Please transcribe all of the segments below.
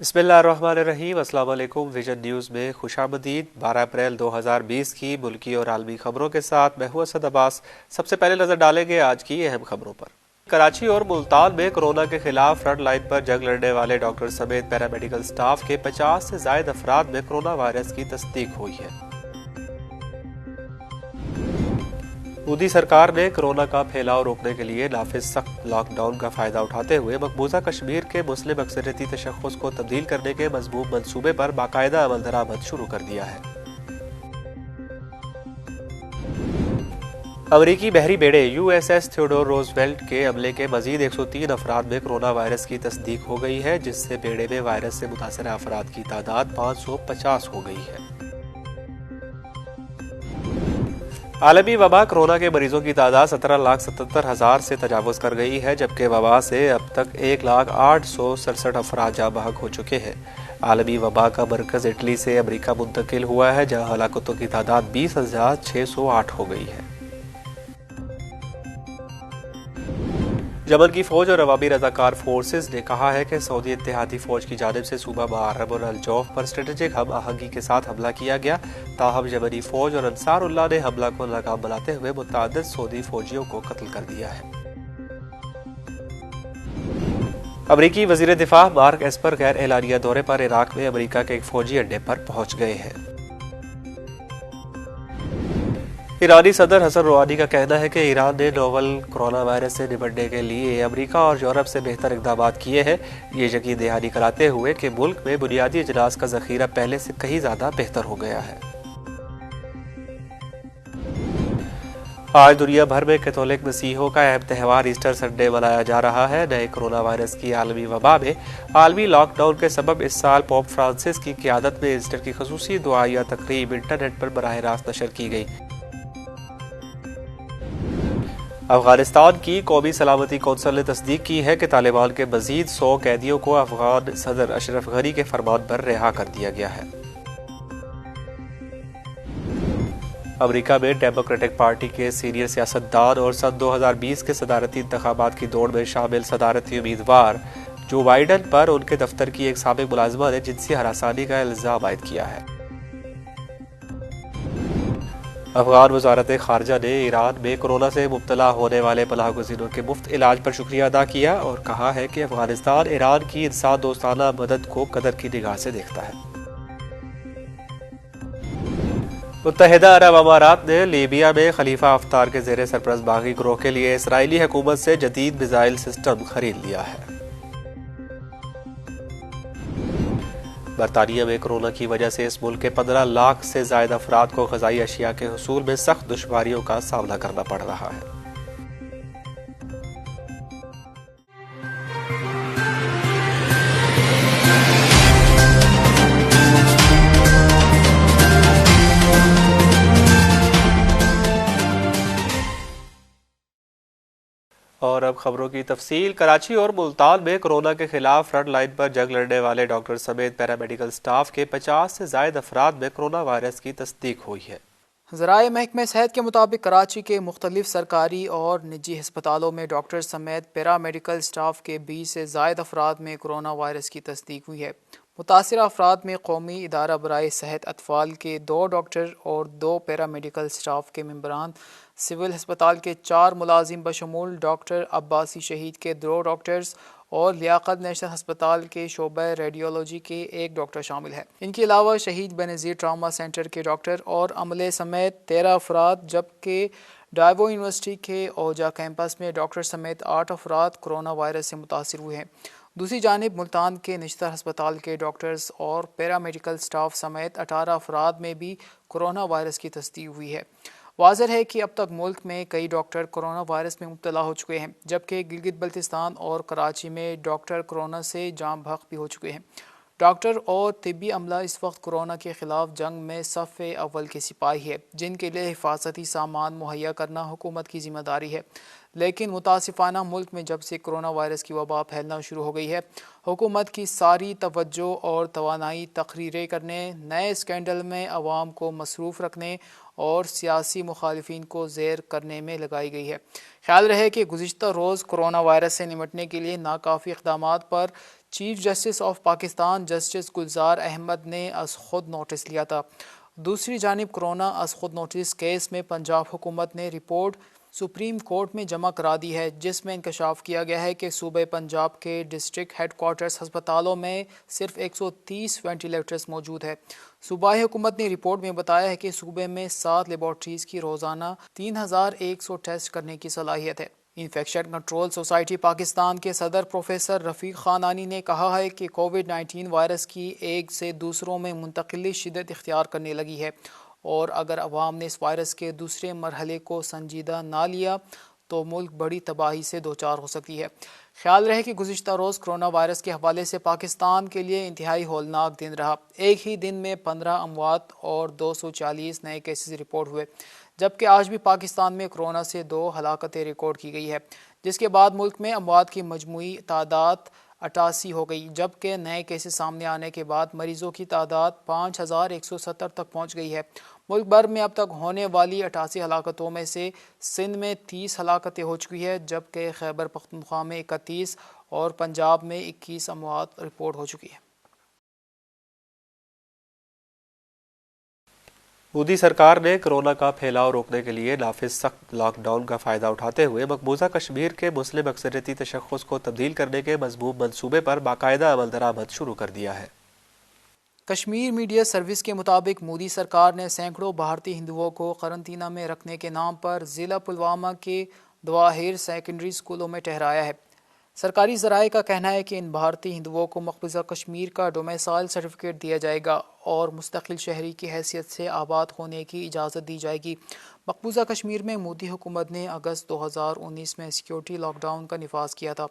بسم اللہ الرحمن الرحیم۔ السلام علیکم۔ ویژن نیوز میں خوش آمدید۔ 12 اپریل 2020 کی ملکی اور عالمی خبروں کے ساتھ میں ہوں اسد عباس۔ سب سے پہلے نظر ڈالیں گے آج کی اہم خبروں پر۔ کراچی اور ملتان میں کورونا کے خلاف فرنٹ لائن پر جنگ لڑنے والے ڈاکٹر سمیت پیرامیڈیکل سٹاف کے 50 سے زائد افراد میں کورونا وائرس کی تصدیق ہوئی ہے۔ مودی سرکار نے کورونا کا پھیلاؤ روکنے کے لیے نافذ سخت لاک ڈاؤن کا فائدہ اٹھاتے ہوئے مقبوضہ کشمیر کے مسلم اکثریتی تشخص کو تبدیل کرنے کے مضموم منصوبے پر باقاعدہ عمل درآمد شروع کر دیا ہے۔ امریکی بحری بیڑے USS تھیوڈور روزویلٹ کے عملے کے مزید 103 افراد میں کورونا وائرس کی تصدیق ہو گئی ہے، جس سے بیڑے میں وائرس سے متاثرہ افراد کی تعداد 550 ہو گئی ہے۔ عالمی وبا کورونا کے مریضوں کی تعداد 17,77,000 سے تجاوز کر گئی ہے، جبکہ وبا سے اب تک 1,08,67 افراد جاں بحق ہو چکے ہیں۔ عالمی وبا کا مرکز اٹلی سے امریکہ منتقل ہوا ہے، جہاں ہلاکتوں کی تعداد 20,608 ہو گئی ہے۔ یمن کی فوج اور عوامی رضاکار فورسز نے کہا ہے کہ سعودی اتحادی فوج کی جانب سے صوبہ معرب اور الجوف پر اسٹریٹجک ہم آہنگی کے ساتھ حملہ کیا گیا، تاہم یمنی فوج اور انصار اللہ نے حملہ کو ناکام بناتے ہوئے متعدد سعودی فوجیوں کو قتل کر دیا ہے۔ امریکی وزیر دفاع مارک ایسپر غیر اعلانیہ دورے پر عراق میں امریکہ کے ایک فوجی اڈے پر پہنچ گئے ہیں۔ ایرانی صدر حسن روحانی کا کہنا ہے کہ ایران نے نوول کورونا وائرس سے نمٹنے کے لیے امریکہ اور یورپ سے بہتر اقدامات کیے ہیں، یہ یقین دہانی کراتے ہوئے کہ ملک میں بنیادی اجناس کا ذخیرہ پہلے سے کہیں زیادہ بہتر ہو گیا ہے۔ آج دنیا بھر میں کیتھولک مسیحیوں کا اہم تہوار ایسٹر سنڈے منایا جا رہا ہے۔ نئے کورونا وائرس کی عالمی وبا میں عالمی لاک ڈاؤن کے سبب اس سال پوپ فرانسس کی قیادت میں ایسٹر کی خصوصی دعائیہ تقریب انٹرنیٹ پر براہ راست نشر کی گئی۔ افغانستان کی قومی سلامتی کونسل نے تصدیق کی ہے کہ طالبان کے مزید 100 قیدیوں کو افغان صدر اشرف غنی کے فرمان پر رہا کر دیا گیا ہے۔ امریکہ میں ڈیموکریٹک پارٹی کے سینئر سیاستدان اور سن 2020 کے صدارتی انتخابات کی دوڑ میں شامل صدارتی امیدوار جو بائیڈن پر ان کے دفتر کی ایک سابق ملازمہ نے جنسی ہراسانی کا الزام عائد کیا ہے۔ افغان وزارت خارجہ نے ایران میں کورونا سے مبتلا ہونے والے پناہ گزینوں کے مفت علاج پر شکریہ ادا کیا اور کہا ہے کہ افغانستان ایران کی انسان دوستانہ مدد کو قدر کی نگاہ سے دیکھتا ہے۔ متحدہ عرب امارات نے لیبیا میں خلیفہ حفتار کے زیر سرپرست باغی گروہ کے لیے اسرائیلی حکومت سے جدید میزائل سسٹم خرید لیا ہے۔ برطانیہ میں کورونا کی وجہ سے اس ملک کے 15 لاکھ سے زائد افراد کو غذائی اشیاء کے حصول میں سخت دشواریوں کا سامنا کرنا پڑ رہا ہے۔ اور اب خبروں کی تفصیل۔ کراچی اور ملتان میں کورونا کے خلاف فرنٹ لائن پر جنگ لڑنے والے ڈاکٹر سمیت پیرامیڈیکل سٹاف کے 50 سے زائد افراد میں کورونا وائرس کی تصدیق ہوئی ہے۔ ذرائع محکمہ صحت کے مطابق کراچی کے مختلف سرکاری اور نجی ہسپتالوں میں ڈاکٹر سمیت پیرامیڈیکل سٹاف کے 20 سے زائد افراد میں کورونا وائرس کی تصدیق ہوئی ہے۔ متاثرہ افراد میں قومی ادارہ برائے صحت اطفال کے 2 ڈاکٹر اور 2 پیرامیڈیکل سٹاف کے ممبران، سول ہسپتال کے 4 ملازم بشمول ڈاکٹر عباسی شہید کے 2 ڈاکٹرز اور لیاقت نیشنل ہسپتال کے شعبہ ریڈیولوجی کے 1 ڈاکٹر شامل ہے۔ ان کے علاوہ شہید بینظیر ٹراما سینٹر کے ڈاکٹر اور عملے سمیت 13 افراد، جبکہ ڈائیو یونیورسٹی کے اوجا کیمپس میں ڈاکٹر سمیت 8 افراد کورونا وائرس سے متاثر ہوئے ہیں۔ دوسری جانب ملتان کے نشتر ہسپتال کے ڈاکٹرز اور پیرامیڈیکل سٹاف سمیت 18 افراد میں بھی کورونا وائرس کی تصدیق ہوئی ہے۔ واضح ہے کہ اب تک ملک میں کئی ڈاکٹر کورونا وائرس میں مبتلا ہو چکے ہیں، جبکہ گلگت بلتستان اور کراچی میں ڈاکٹر کورونا سے جاں بحق بھی ہو چکے ہیں۔ ڈاکٹر اور طبی عملہ اس وقت کورونا کے خلاف جنگ میں صف اول کے سپاہی ہے، جن کے لیے حفاظتی سامان مہیا کرنا حکومت کی ذمہ داری ہے۔ لیکن متاسفانہ ملک میں جب سے کورونا وائرس کی وبا پھیلنا شروع ہو گئی ہے، حکومت کی ساری توجہ اور توانائی تقریریں کرنے، نئے اسکینڈل میں عوام کو مصروف رکھنے اور سیاسی مخالفین کو زیر کرنے میں لگائی گئی ہے۔ خیال رہے کہ گزشتہ روز کورونا وائرس سے نمٹنے کے لیے ناکافی اقدامات پر chief justice of Pakistan justice Gulzar Ahmed نے از خود نوٹس لیا تھا۔ دوسری جانب کورونا از خود نوٹس کیس میں پنجاب حکومت نے رپورٹ سپریم کورٹ میں جمع کرا دی ہے، جس میں انکشاف کیا گیا ہے کہ صوبہ پنجاب کے ڈسٹرکٹ ہیڈ کوارٹرز ہسپتالوں میں صرف 130 وینٹیلیٹرز موجود ہے۔ صوبائی حکومت نے رپورٹ میں بتایا ہے کہ صوبے میں 7 لیبارٹریز کی روزانہ 3100 ٹیسٹ کرنے کی صلاحیت ہے۔ انفیکشن کنٹرول سوسائٹی پاکستان کے صدر پروفیسر رفیق خانانی نے کہا ہے کہ کووڈ-19 وائرس کی ایک سے دوسروں میں منتقلی شدت اختیار کرنے لگی ہے، اور اگر عوام نے اس وائرس کے دوسرے مرحلے کو سنجیدہ نہ لیا تو ملک بڑی تباہی سے دوچار ہو سکتی ہے۔ خیال رہے کہ گزشتہ روز کرونا وائرس کے حوالے سے پاکستان کے لیے انتہائی ہولناک دن رہا۔ ایک ہی دن میں 15 اموات اور 240 نئے کیسز رپورٹ ہوئے، جبکہ آج بھی پاکستان میں کرونا سے 2 ہلاکتیں ریکارڈ کی گئی ہے، جس کے بعد ملک میں اموات کی مجموعی تعداد 88 ہو گئی، جبکہ نئے کیسز سامنے آنے کے بعد مریضوں کی تعداد 5170 تک پہنچ گئی ہے۔ ملک بھر میں اب تک ہونے والی 88 ہلاکتوں میں سے سندھ میں 30 ہلاکتیں ہو چکی ہے، جبکہ خیبر پختونخوا میں 31 اور پنجاب میں 21 اموات رپورٹ ہو چکی ہے۔ مودی سرکار نے کرونا کا پھیلاؤ روکنے کے لیے نافذ سخت لاک ڈاؤن کا فائدہ اٹھاتے ہوئے مقبوضہ کشمیر کے مسلم اکثریتی تشخص کو تبدیل کرنے کے مضموم منصوبے پر باقاعدہ عمل درآمد شروع کر دیا ہے۔ کشمیر میڈیا سروس کے مطابق مودی سرکار نے سینکڑوں بھارتی ہندوؤں کو قرنطینہ میں رکھنے کے نام پر ضلع پلوامہ کے دواہر سیکنڈری اسکولوں میں ٹھہرایا ہے۔ سرکاری ذرائع کا کہنا ہے کہ ان بھارتی ہندوؤں کو مقبوضہ کشمیر کا ڈومیسائل سرٹیفکیٹ دیا جائے گا اور مستقل شہری کی حیثیت سے آباد ہونے کی اجازت دی جائے گی۔ مقبوضہ کشمیر میں مودی حکومت نے اگست 2019 میں سیکیورٹی لاک ڈاؤن کا نفاذ کیا تھا۔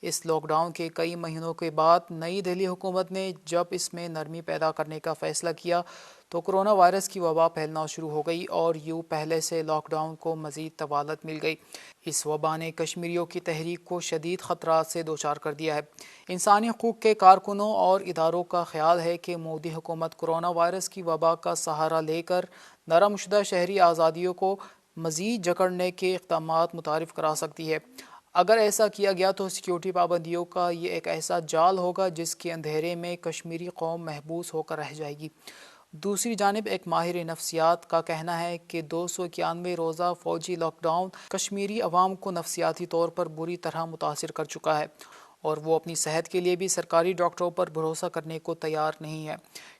اس لاک ڈاؤن کے کئی مہینوں کے بعد نئی دہلی حکومت نے جب اس میں نرمی پیدا کرنے کا فیصلہ کیا تو کرونا وائرس کی وبا پھیلنا شروع ہو گئی اور یوں پہلے سے لاک ڈاؤن کو مزید طوالت مل گئی۔ اس وبا نے کشمیریوں کی تحریک کو شدید خطرات سے دوچار کر دیا ہے۔ انسانی حقوق کے کارکنوں اور اداروں کا خیال ہے کہ مودی حکومت کرونا وائرس کی وبا کا سہارا لے کر نرم شدہ شہری آزادیوں کو مزید جکڑنے کے اقدامات متعارف کرا سکتی ہے۔ اگر ایسا کیا گیا تو سیکیورٹی پابندیوں کا یہ ایک ایسا جال ہوگا جس کے اندھیرے میں کشمیری قوم محبوس ہو کر رہ جائے گی۔ دوسری جانب ایک ماہر نفسیات کا کہنا ہے کہ 291 روزہ فوجی لاک ڈاؤن کشمیری عوام کو نفسیاتی طور پر بری طرح متاثر کر چکا ہے اور وہ اپنی صحت کے لیے بھی سرکاری ڈاکٹروں پر بھروسہ کرنے کو تیار نہیں ہے۔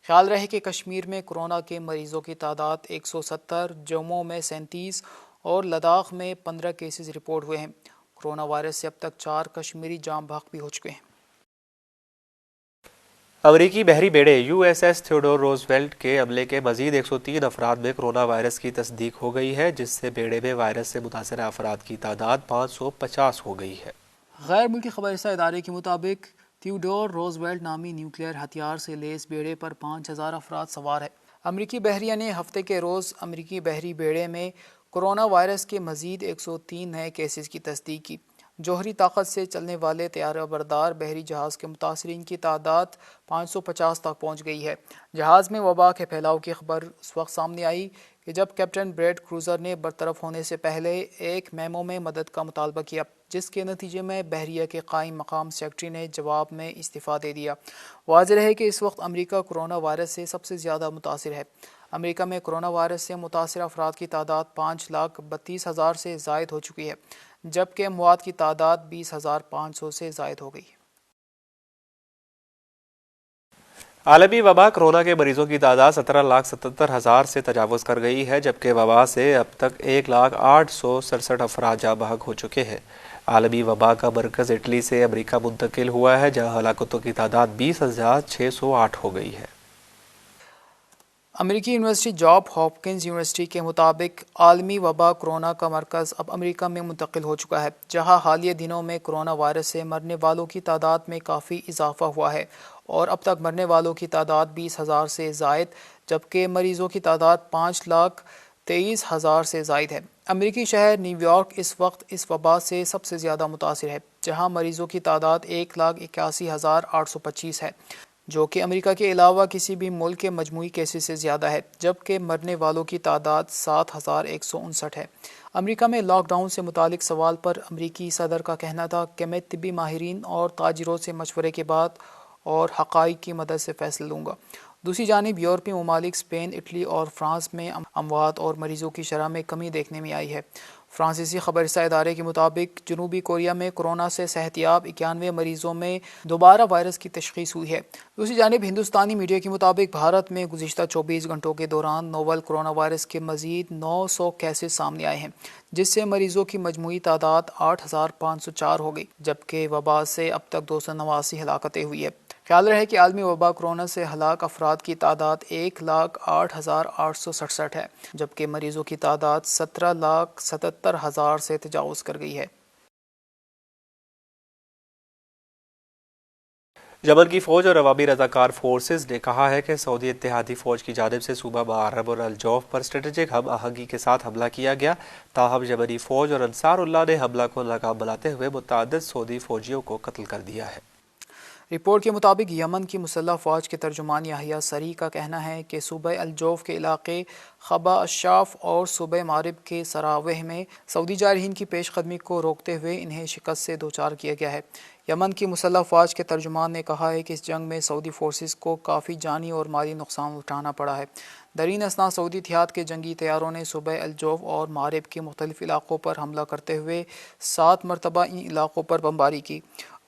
خیال رہے کہ کشمیر میں کورونا کے مریضوں کی تعداد 170، جموں میں 37 اور لداخ میں 15 کیسز رپورٹ ہوئے ہیں۔ کورونا وائرس سے اب تک 4 کشمیری جاں بحق بھی ہو چکے ہیں۔ امریکی بحری بیڑے U S S Theodore Roosevelt کے عملے کے مزید 103 افراد میں کرونا وائرس کی تصدیق ہو گئی ہے، جس سے بیڑے میں وائرس سے متاثرہ افراد کی تعداد 550 ہو گئی ہے۔ غیر ملکی خبر رساں ادارے کے مطابق تھیوڈور روزویلٹ نامی نیوکلیئر ہتھیار سے لیس بیڑے پر 5000 افراد سوار ہیں۔ امریکی بحریہ نے ہفتے کے روز امریکی بحری بیڑے میں کرونا وائرس کے مزید 103 نئے کیسز کی تصدیق کی۔ جوہری طاقت سے چلنے والے طیارہ بردار بحری جہاز کے متاثرین کی تعداد 550 تک پہنچ گئی ہے۔ جہاز میں وبا کے پھیلاؤ کی خبر اس وقت سامنے آئی کہ جب کیپٹن بریٹ کروزر نے برطرف ہونے سے پہلے ایک میمو میں مدد کا مطالبہ کیا، جس کے نتیجے میں بحریہ کے قائم مقام سیکرٹری نے جواب میں استعفیٰ دے دیا۔ واضح ہے کہ اس وقت امریکہ کورونا وائرس سے سب سے زیادہ متاثر ہے۔ امریکہ میں کورونا وائرس سے متاثرہ افراد کی تعداد 5,32,000 سے زائد ہو چکی ہے، جبکہ اموات کی تعداد 20,500 سے زائد ہو گئی۔ عالمی وبا کورونا کے مریضوں کی تعداد 17,77,000 سے تجاوز کر گئی ہے، جبکہ وبا سے اب تک 1,08,67 افراد جاں بحق ہو چکے ہیں۔ عالمی وبا کا مرکز اٹلی سے امریکہ منتقل ہوا ہے، جہاں ہلاکتوں کی تعداد 20,608 ہو گئی ہے۔ امریکی یونیورسٹی جاب ہاپکنز یونیورسٹی کے مطابق عالمی وبا کورونا کا مرکز اب امریکہ میں منتقل ہو چکا ہے، جہاں حالیہ دنوں میں کورونا وائرس سے مرنے والوں کی تعداد میں کافی اضافہ ہوا ہے اور اب تک مرنے والوں کی تعداد 20,000 سے زائد، جبکہ مریضوں کی تعداد 5,23,000 سے زائد ہے۔ امریکی شہر نیو یارک اس وقت اس وبا سے سب سے زیادہ متاثر ہے، جہاں مریضوں کی تعداد 1,81,825 ہے۔ جو کہ امریکہ کے علاوہ کسی بھی ملک کے مجموعی کیسز سے زیادہ ہے، جبکہ مرنے والوں کی تعداد 7159 ہے۔ امریکہ میں لاک ڈاؤن سے متعلق سوال پر امریکی صدر کا کہنا تھا کہ میں طبی ماہرین اور تاجروں سے مشورے کے بعد اور حقائق کی مدد سے فیصلہ لوں گا۔ دوسری جانب یورپی ممالک اسپین، اٹلی اور فرانس میں اموات اور مریضوں کی شرح میں کمی دیکھنے میں آئی ہے۔ فرانسیسی خبر رساں ادارے کے مطابق جنوبی کوریا میں کورونا سے صحتیاب 91 مریضوں میں دوبارہ وائرس کی تشخیص ہوئی ہے۔ دوسری جانب ہندوستانی میڈیا کے مطابق بھارت میں گزشتہ 24 گھنٹوں کے دوران نوول کورونا وائرس کے مزید 900 کیسز سامنے آئے ہیں، جس سے مریضوں کی مجموعی تعداد 8504 ہو گئی، جبکہ وبا سے اب تک 289 ہلاکتیں ہوئی ہے۔ خیال رہے کہ عالمی وبا کورونا سے ہلاک افراد کی تعداد 1,08,867 ہے، جبکہ مریضوں کی تعداد 17,77,000 سے تجاوز کر گئی ہے۔ یمن کی فوج اور عوامی رضاکار فورسز نے کہا ہے کہ سعودی اتحادی فوج کی جانب سے صوبہ معرب اور الجوف پر اسٹریٹجک ہم آہنگی کے ساتھ حملہ کیا گیا، تاہم یمنی فوج اور انصار اللہ نے حملہ کو ناکام بناتے ہوئے متعدد سعودی فوجیوں کو قتل کر دیا ہے۔ رپورٹ کے مطابق یمن کی مسلح افواج کے ترجمان یحییٰ سری کا کہنا ہے کہ صوبہ الجوف کے علاقے خبا الشاف اور صوبہ معرب کے سراوہ میں سعودی جارحین کی پیش قدمی کو روکتے ہوئے انہیں شکست سے دوچار کیا گیا ہے۔ یمن کی مسلح افواج کے ترجمان نے کہا ہے کہ اس جنگ میں سعودی فورسز کو کافی جانی اور مالی نقصان اٹھانا پڑا ہے۔ درین اثنا سعودی اتحاد کے جنگی طیاروں نے صوبہ الجوف اور معرب کے مختلف علاقوں پر حملہ کرتے ہوئے 7 مرتبہ ان علاقوں پر بمباری کی۔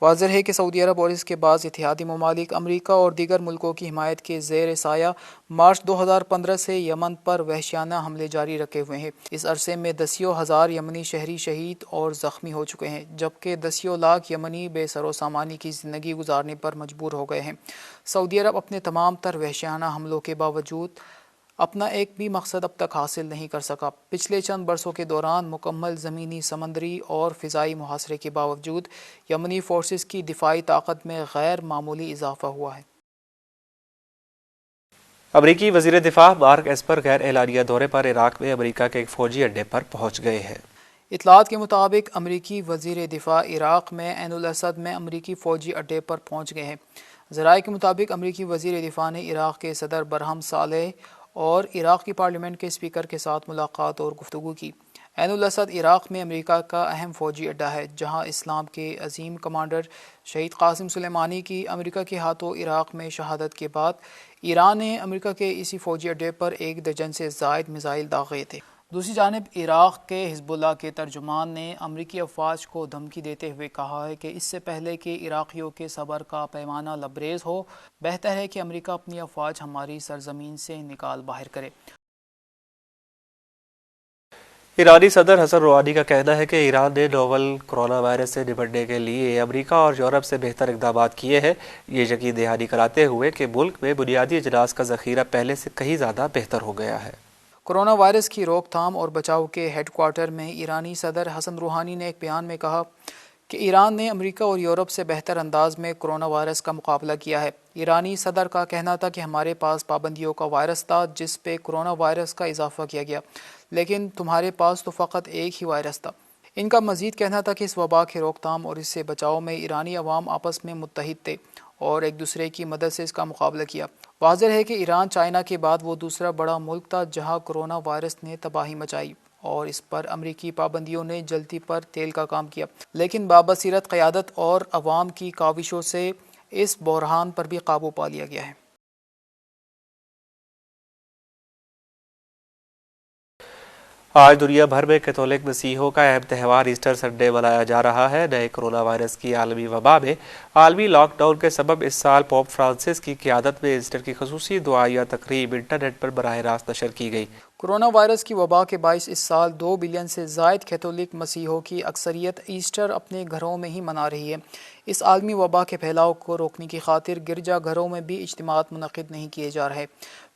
واضح ہے کہ سعودی عرب اور اس کے بعض اتحادی ممالک امریکہ اور دیگر ملکوں کی حمایت کے زیر سایہ مارچ 2015 سے یمن پر وحشیانہ حملے جاری رکھے ہوئے ہیں۔ اس عرصے میں دسیوں ہزار یمنی شہری شہید اور زخمی ہو چکے ہیں، جبکہ دسیوں لاکھ یمنی بے سر و سامانی کی زندگی گزارنے پر مجبور ہو گئے ہیں۔ سعودی عرب اپنے تمام تر وحشیانہ حملوں کے باوجود اپنا ایک بھی مقصد اب تک حاصل نہیں کر سکا۔ پچھلے چند برسوں کے دوران مکمل زمینی، سمندری اور فضائی محاصرے کے باوجود یمنی فورسز کی دفاعی طاقت میں غیر معمولی اضافہ ہوا ہے۔ امریکی وزیر دفاع مارک ایسپر غیر اعلانیہ دورے پر عراق میں امریکہ کے ایک فوجی اڈے پر پہنچ گئے ہیں۔ اطلاعات کے مطابق امریکی وزیر دفاع عراق میں عین الاسد میں امریکی فوجی اڈے پر پہنچ گئے ہیں۔ ذرائع کے مطابق امریکی وزیر دفاع نے عراق کے صدر برہم صالح اور عراق کی پارلیمنٹ کے اسپیکر کے ساتھ ملاقات اور گفتگو کی۔ عین الاسد عراق میں امریکہ کا اہم فوجی اڈہ ہے، جہاں اسلام کے عظیم کمانڈر شہید قاسم سلیمانی کی امریکہ کے ہاتھوں عراق میں شہادت کے بعد ایران نے امریکہ کے اسی فوجی اڈے پر 1 درجن سے زائد میزائل داغے تھے۔ دوسری جانب عراق کے حزب اللہ کے ترجمان نے امریکی افواج کو دھمکی دیتے ہوئے کہا ہے کہ اس سے پہلے کہ عراقیوں کے صبر کا پیمانہ لبریز ہو، بہتر ہے کہ امریکہ اپنی افواج ہماری سرزمین سے نکال باہر کرے۔ ایرانی صدر حسن روحانی کا کہنا ہے کہ ایران نے نوول کورونا وائرس سے نمٹنے کے لیے امریکہ اور یورپ سے بہتر اقدامات کیے ہیں، یہ یقین دہانی کراتے ہوئے کہ ملک میں بنیادی اجناس کا ذخیرہ پہلے سے کہیں زیادہ بہتر ہو گیا ہے۔ کورونا وائرس کی روک تھام اور بچاؤ کے ہیڈ کوارٹر میں ایرانی صدر حسن روحانی نے ایک بیان میں کہا کہ ایران نے امریکہ اور یورپ سے بہتر انداز میں کورونا وائرس کا مقابلہ کیا ہے۔ ایرانی صدر کا کہنا تھا کہ ہمارے پاس پابندیوں کا وائرس تھا جس پہ کورونا وائرس کا اضافہ کیا گیا، لیکن تمہارے پاس تو فقط ایک ہی وائرس تھا۔ ان کا مزید کہنا تھا کہ اس وبا کی روک تھام اور اس سے بچاؤ میں ایرانی عوام آپس میں متحد تھے اور ایک دوسرے کی مدد سے اس کا مقابلہ کیا۔ واضح ہے کہ ایران چائنا کے بعد وہ دوسرا بڑا ملک تھا جہاں کورونا وائرس نے تباہی مچائی، اور اس پر امریکی پابندیوں نے جلتی پر تیل کا کام کیا، لیکن بابصیرت قیادت اور عوام کی کاوشوں سے اس بحران پر بھی قابو پا لیا گیا ہے۔ آج دنیا بھر میں کیتھولک مسیحیوں کا اہم تہوار ایسٹر سنڈے منایا جا رہا ہے۔ نئے کورونا وائرس کی عالمی وبا میں عالمی لاک ڈاؤن کے سبب اس سال پوپ فرانسس کی قیادت میں ایسٹر کی خصوصی دعائیہ تقریب انٹرنیٹ پر براہ راست نشر کی گئی۔ کورونا وائرس کی وبا کے باعث اس سال 2 بلین سے زائد کیتھولک مسیحیوں کی اکثریت ایسٹر اپنے گھروں میں ہی منا رہی ہے۔ اس عالمی وبا کے پھیلاؤ کو روکنے کی خاطر گرجا گھروں میں بھی اجتماعات منعقد نہیں کیے جا رہے۔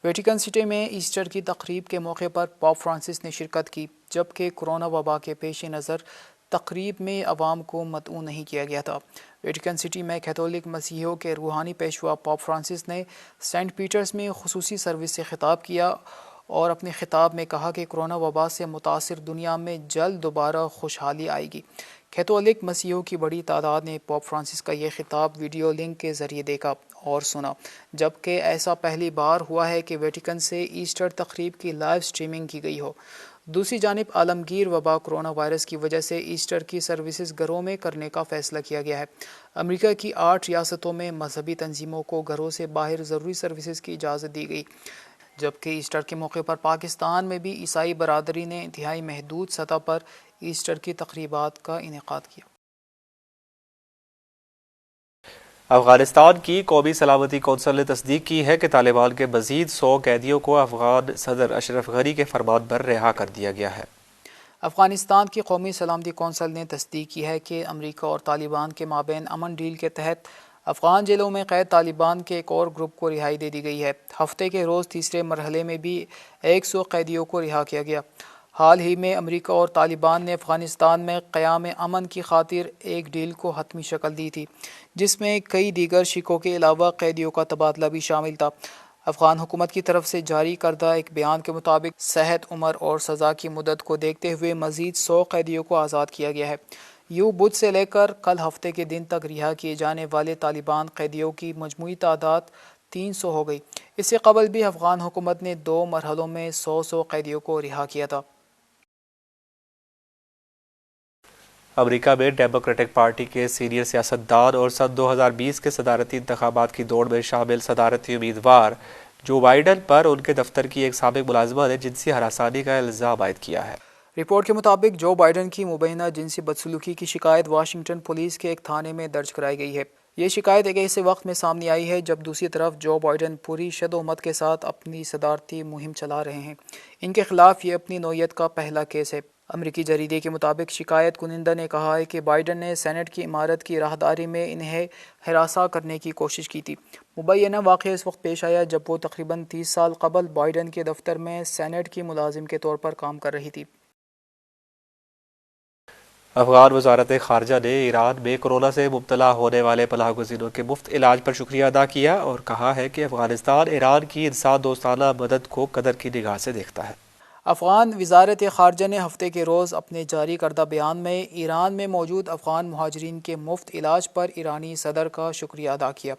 ویٹیکن سٹی میں ایسٹر کی تقریب کے موقع پر پوپ فرانسس نے شرکت کی، جبکہ کورونا وبا کے پیش نظر تقریب میں عوام کو مدعو نہیں کیا گیا تھا۔ ویٹیکن سٹی میں کیتھولک مسیحیوں کے روحانی پیشوا پوپ فرانسس نے سینٹ پیٹرز میں خصوصی سروس سے خطاب کیا اور اپنے خطاب میں کہا کہ کورونا وبا سے متاثر دنیا میں جلد دوبارہ خوشحالی آئے گی۔ کیتھولک مسیحیوں کی بڑی تعداد نے پوپ فرانسس کا یہ خطاب ویڈیو لنک کے ذریعے دیکھا اور سنا، جبکہ ایسا پہلی بار ہوا ہے کہ ویٹیکن سے ایسٹر تقریب کی لائیو سٹریمنگ کی گئی ہو۔ دوسری جانب عالمگیر وبا کرونا وائرس کی وجہ سے ایسٹر کی سروسز گھروں میں کرنے کا فیصلہ کیا گیا ہے۔ امریکہ کی 8 ریاستوں میں مذہبی تنظیموں کو گھروں سے باہر ضروری سروسز کی اجازت دی گئی، جبکہ ایسٹر کے موقع پر پاکستان میں بھی عیسائی برادری نے انتہائی محدود سطح پر ایسٹر کی تقریبات کا انعقاد کیا۔ افغانستان کی قومی سلامتی کونسل نے تصدیق کی ہے کہ طالبان کے مزید 100 قیدیوں کو افغان صدر اشرف غنی کے فرمان پر رہا کر دیا گیا ہے۔ افغانستان کی قومی سلامتی کونسل نے تصدیق کی ہے کہ امریکہ اور طالبان کے مابین امن ڈیل کے تحت افغان جیلوں میں قید طالبان کے ایک اور گروپ کو رہائی دے دی گئی ہے۔ ہفتے کے روز تیسرے مرحلے میں بھی 100 قیدیوں کو رہا کیا گیا۔ حال ہی میں امریکہ اور طالبان نے افغانستان میں قیام امن کی خاطر ایک ڈیل کو حتمی شکل دی تھی، جس میں کئی دیگر شقوں کے علاوہ قیدیوں کا تبادلہ بھی شامل تھا۔ افغان حکومت کی طرف سے جاری کردہ ایک بیان کے مطابق صحت، عمر اور سزا کی مدت کو دیکھتے ہوئے مزید 100 قیدیوں کو آزاد کیا گیا ہے۔ بدھ سے لے کر کل ہفتے کے دن تک رہا کیے جانے والے طالبان قیدیوں کی مجموعی تعداد 300 ہو گئی۔ اس سے قبل بھی افغان حکومت نے 2 مرحلوں میں 100 قیدیوں کو رہا کیا تھا۔ امریکہ میں ڈیموکریٹک پارٹی کے سینئر سیاستدان اور سن 2020 کے صدارتی انتخابات کی دوڑ میں شامل صدارتی امیدوار جو بائیڈن پر ان کے دفتر کی ایک سابق ملازمہ نے جنسی ہراسانی کا الزام عائد کیا ہے۔ رپورٹ کے مطابق جو بائیڈن کی مبینہ جنسی بدسلوکی کی شکایت واشنگٹن پولیس کے ایک تھانے میں درج کرائی گئی ہے۔ یہ شکایت ایک ایسے وقت میں سامنے آئی ہے جب دوسری طرف جو بائیڈن پوری شدت کے ساتھ اپنی صدارتی مہم چلا رہے ہیں۔ ان کے خلاف یہ اپنی نوعیت کا پہلا کیس ہے۔ امریکی جریدے کے مطابق شکایت کنندہ نے کہا ہے کہ بائیڈن نے سینٹ کی عمارت کی راہداری میں انہیں ہراساں کرنے کی کوشش کی تھی۔ مبینہ واقعہ اس وقت پیش آیا جب وہ تقریباً 30 سال قبل بائیڈن کے دفتر میں سینٹ کی ملازم کے طور پر کام کر رہی تھی۔ افغان وزارت خارجہ نے ایران میں کورونا سے مبتلا ہونے والے پناہ گزینوں کے مفت علاج پر شکریہ ادا کیا اور کہا ہے کہ افغانستان ایران کی انسان دوستانہ مدد کو قدر کی نگاہ سے دیکھتا ہے۔ افغان وزارت خارجہ نے ہفتے کے روز اپنے جاری کردہ بیان میں ایران میں موجود افغان مہاجرین کے مفت علاج پر ایرانی صدر کا شکریہ ادا کیا۔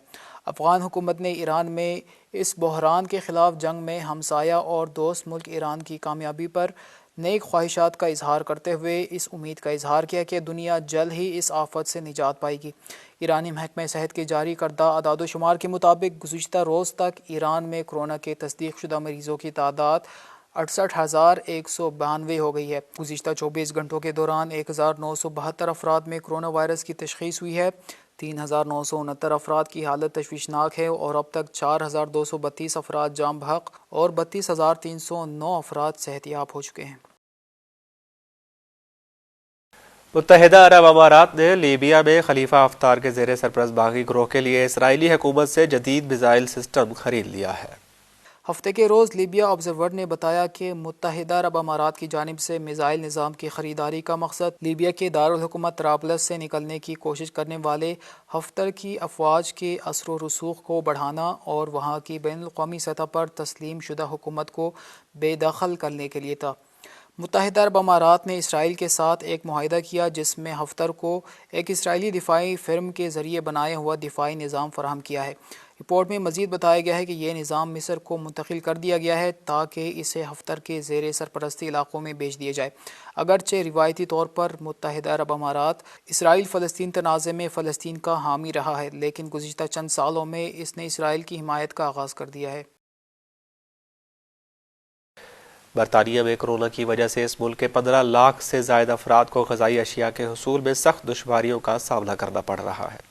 افغان حکومت نے ایران میں اس بحران کے خلاف جنگ میں ہمسایہ اور دوست ملک ایران کی کامیابی پر نیک خواہشات کا اظہار کرتے ہوئے اس امید کا اظہار کیا کہ دنیا جلد ہی اس آفت سے نجات پائے گی۔ ایرانی محکمہ صحت کے جاری کردہ اعداد و شمار کے مطابق گزشتہ روز تک ایران میں کورونا کے تصدیق شدہ مریضوں کی تعداد 68,192 ہو گئی ہے۔ گزشتہ 24 گھنٹوں کے دوران 1,972 افراد میں کرونا وائرس کی تشخیص ہوئی ہے۔ 3,969 افراد کی حالت تشویشناک ہے اور اب تک 4,232 افراد جاں بحق اور 32,309 افراد صحت یاب ہو چکے ہیں۔ متحدہ عرب امارات نے لیبیا میں خلیفہ حفتار کے زیر سرپرست باغی گروہ کے لیے اسرائیلی حکومت سے جدید میزائل سسٹم خرید لیا ہے۔ ہفتے کے روز لیبیا آبزرور نے بتایا کہ متحدہ عرب امارات کی جانب سے میزائل نظام کی خریداری کا مقصد لیبیا کے دارالحکومت طرابلس سے نکلنے کی کوشش کرنے والے حفتر کی افواج کے اثر و رسوخ کو بڑھانا اور وہاں کی بین الاقوامی سطح پر تسلیم شدہ حکومت کو بے دخل کرنے کے لیے تھا۔ متحدہ عرب امارات نے اسرائیل کے ساتھ ایک معاہدہ کیا جس میں حفتر کو ایک اسرائیلی دفاعی فرم کے ذریعے بنایا ہوا دفاعی نظام فراہم کیا ہے۔ رپورٹ میں مزید بتایا گیا ہے کہ یہ نظام مصر کو منتقل کر دیا گیا ہے تاکہ اسے حفتر کے زیر سرپرستی علاقوں میں بھیج دیا جائے۔ اگرچہ روایتی طور پر متحدہ عرب امارات اسرائیل فلسطین تنازع میں فلسطین کا حامی رہا ہے، لیکن گزشتہ چند سالوں میں اس نے اسرائیل کی حمایت کا آغاز کر دیا ہے۔ برطانیہ میں کورونا کی وجہ سے اس ملک کے 15 لاکھ سے زائد افراد کو غذائی اشیاء کے حصول میں سخت دشواریوں کا سامنا کرنا پڑ رہا ہے۔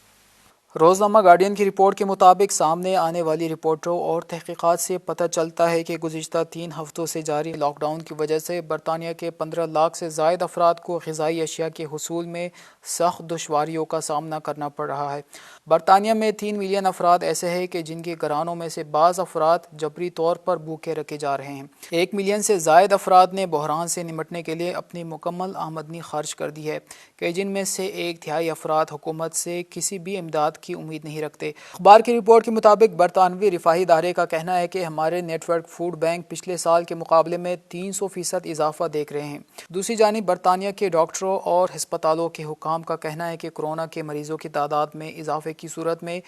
روزنامہ گارڈین کی رپورٹ کے مطابق سامنے آنے والی رپورٹوں اور تحقیقات سے پتہ چلتا ہے کہ گزشتہ 3 ہفتوں سے جاری لاک ڈاؤن کی وجہ سے برطانیہ کے 15 لاکھ سے زائد افراد کو غذائی اشیاء کے حصول میں سخت دشواریوں کا سامنا کرنا پڑ رہا ہے۔ برطانیہ میں 3 ملین افراد ایسے ہیں کہ جن کے گھرانوں میں سے بعض افراد جبری طور پر بھوکے رکھے جا رہے ہیں۔ 1 ملین سے زائد افراد نے بحران سے نمٹنے کے لیے اپنی مکمل آمدنی خرچ کر دی ہے، کہ جن میں سے 1/3 افراد حکومت سے کسی بھی امداد کی امید نہیں رکھتے۔ اخبار کی رپورٹ کے مطابق برطانوی رفاہی ادارے کا کہنا ہے کہ ہمارے نیٹ ورک فوڈ بینک پچھلے سال کے مقابلے میں 300% اضافہ دیکھ رہے ہیں۔ دوسری جانب برطانیہ کے ڈاکٹروں اور ہسپتالوں کے حکام کا کہنا ہے کہ کورونا کے مریضوں کی تعداد میں اضافے کی صورت میں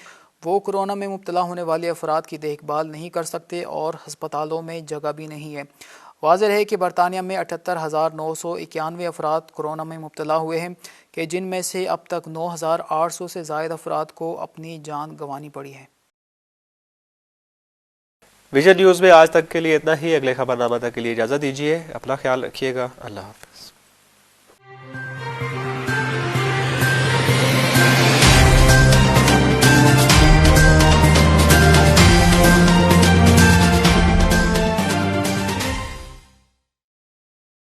وہ کورونا میں مبتلا ہونے والے افراد کی دیکھ بھال نہیں کر سکتے اور ہسپتالوں میں جگہ بھی نہیں ہے۔ واضح ہے کہ برطانیہ میں 78,991 افراد کورونا میں مبتلا ہوئے ہیں کہ جن میں سے اب تک 9,800 سے زائد افراد کو اپنی جان گنوانی پڑی ہے۔ ویژن نیوز میں آج تک کے لیے اتنا ہی۔ اگلے خبرنامہ تک کے لیے اجازت دیجیے، اپنا خیال رکھیے گا، اللہ حافظ۔